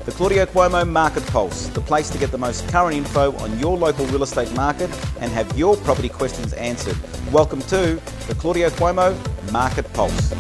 The Claudio+ Market Pulse, the place to get the most current info on your local real estate market and have your property questions answered. Welcome to the Claudio+ Market Pulse.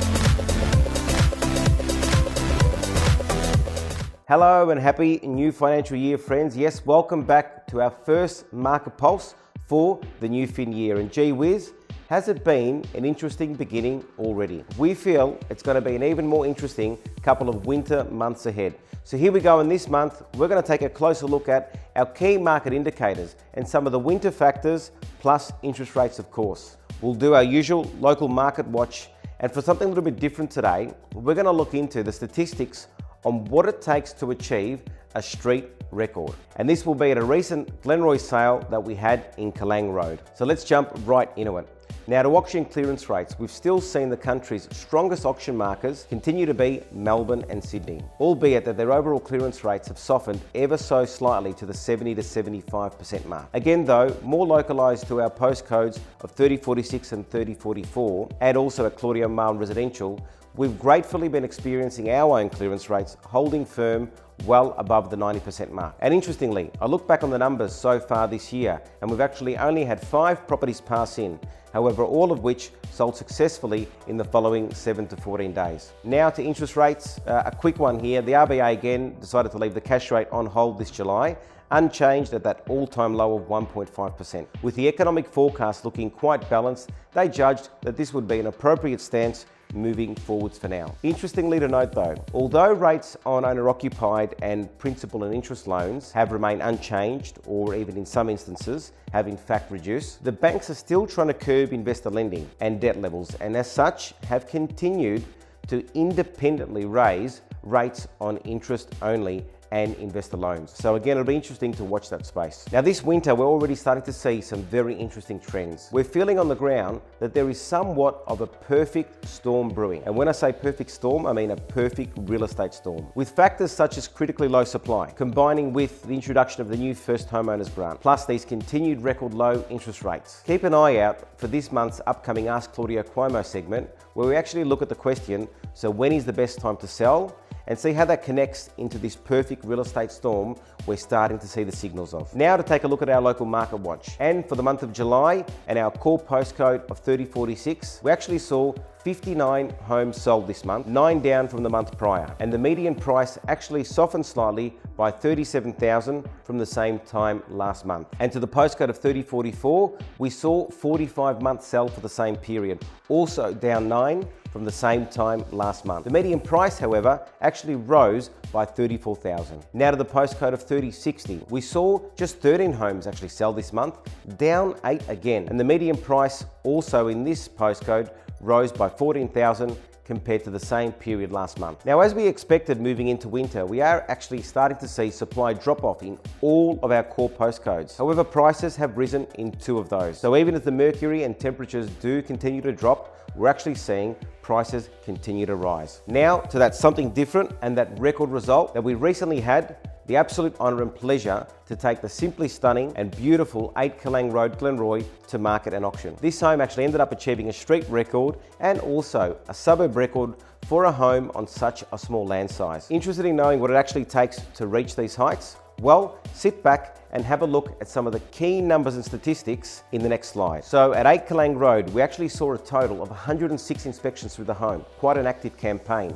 Hello and happy new financial year, friends. Yes, welcome back to our first Market Pulse for the new fin year. And gee whiz, has it been an interesting beginning already? We feel it's going to be an even more interesting couple of winter months ahead. So here we go. In this month, we're going to take a closer look at our key market indicators and some of the winter factors, plus interest rates, of course. We'll do our usual local market watch. And for something a little bit different today, we're going to look into the statistics on what it takes to achieve a street record. And this will be at a recent Glenroy sale that we had in July Road. So let's jump right into it. Now, to auction clearance rates, we've still seen the country's strongest auction markers continue to be Melbourne and Sydney, albeit that their overall clearance rates have softened ever so slightly to the 70 to 75% mark. Again though, more localised to our postcodes of 3046 and 3044, and also at Claudio+Marwan Residential, we've gratefully been experiencing our own clearance rates holding firm well above the 90% mark. And interestingly, I look back on the numbers so far this year and we've actually only had 5 properties pass in, however all of which sold successfully in the following 7 to 14 days. Now to interest rates, a quick one here. The RBA again decided to leave the cash rate on hold this July, unchanged at that all-time low of 1.5%. With the economic forecast looking quite balanced, they judged that this would be an appropriate stance moving forwards for now. Interestingly to note though, although rates on owner-occupied and principal and interest loans have remained unchanged, or even in some instances have in fact reduced, the banks are still trying to curb investor lending and debt levels, and as such have continued to independently raise rates on interest only and investor loans. So again, it'll be interesting to watch that space. Now this winter, we're already starting to see some very interesting trends. We're feeling on the ground that there is somewhat of a perfect storm brewing. And when I say perfect storm, I mean a perfect real estate storm. With factors such as critically low supply, combining with the introduction of the new first homeowners grant, plus these continued record low interest rates. Keep an eye out for this month's upcoming Ask Claudio+ segment, where we actually look at the question, so when is the best time to sell? And see how that connects into this perfect real estate storm we're starting to see the signals of. Now to take a look at our local market watch. And for the month of July and our core postcode of 3046, we actually saw 59 homes sold this month, 9 down from the month prior. And the median price actually softened slightly by 37,000 from the same time last month. And to the postcode of 3044, we saw 45 months sell for the same period, also down 9 from the same time last month. The median price, however, actually rose by 34,000. Now to the postcode of 3060, we saw just 13 homes actually sell this month, down 8 again. And the median price also in this postcode rose by 14,000 compared to the same period last month. Now, as we expected moving into winter, we are actually starting to see supply drop off in all of our core postcodes. However, prices have risen in 2 of those. So even as the mercury and temperatures do continue to drop, we're actually seeing prices continue to rise. Now to that something different and that record result that we recently had the absolute honour and pleasure to take the simply stunning and beautiful 8 July Road, Glenroy to market and auction. This home actually ended up achieving a street record and also a suburb record for a home on such a small land size. Interested in knowing what it actually takes to reach these heights? Well, sit back and have a look at some of the key numbers and statistics in the next slide. So at 8 July Road, we actually saw a total of 106 inspections through the home, quite an active campaign.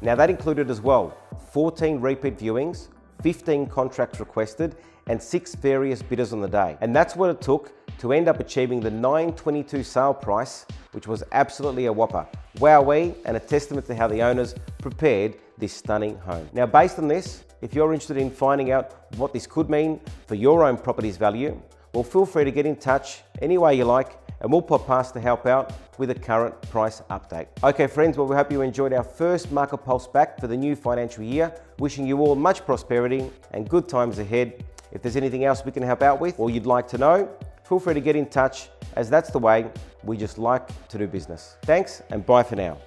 Now that included as well 14 repeat viewings, 15 contracts requested, and 6 various bidders on the day. And that's what it took to end up achieving the $922 sale price, which was absolutely a whopper. Wowee, and a testament to how the owners prepared this stunning home. Now based on this, if you're interested in finding out what this could mean for your own property's value, well feel free to get in touch any way you like and we'll pop past to help out with a current price update. Okay friends, well we hope you enjoyed our first Market Pulse back for the new financial year. Wishing you all much prosperity and good times ahead. If there's anything else we can help out with or you'd like to know, feel free to get in touch, as that's the way we just like to do business. Thanks and bye for now.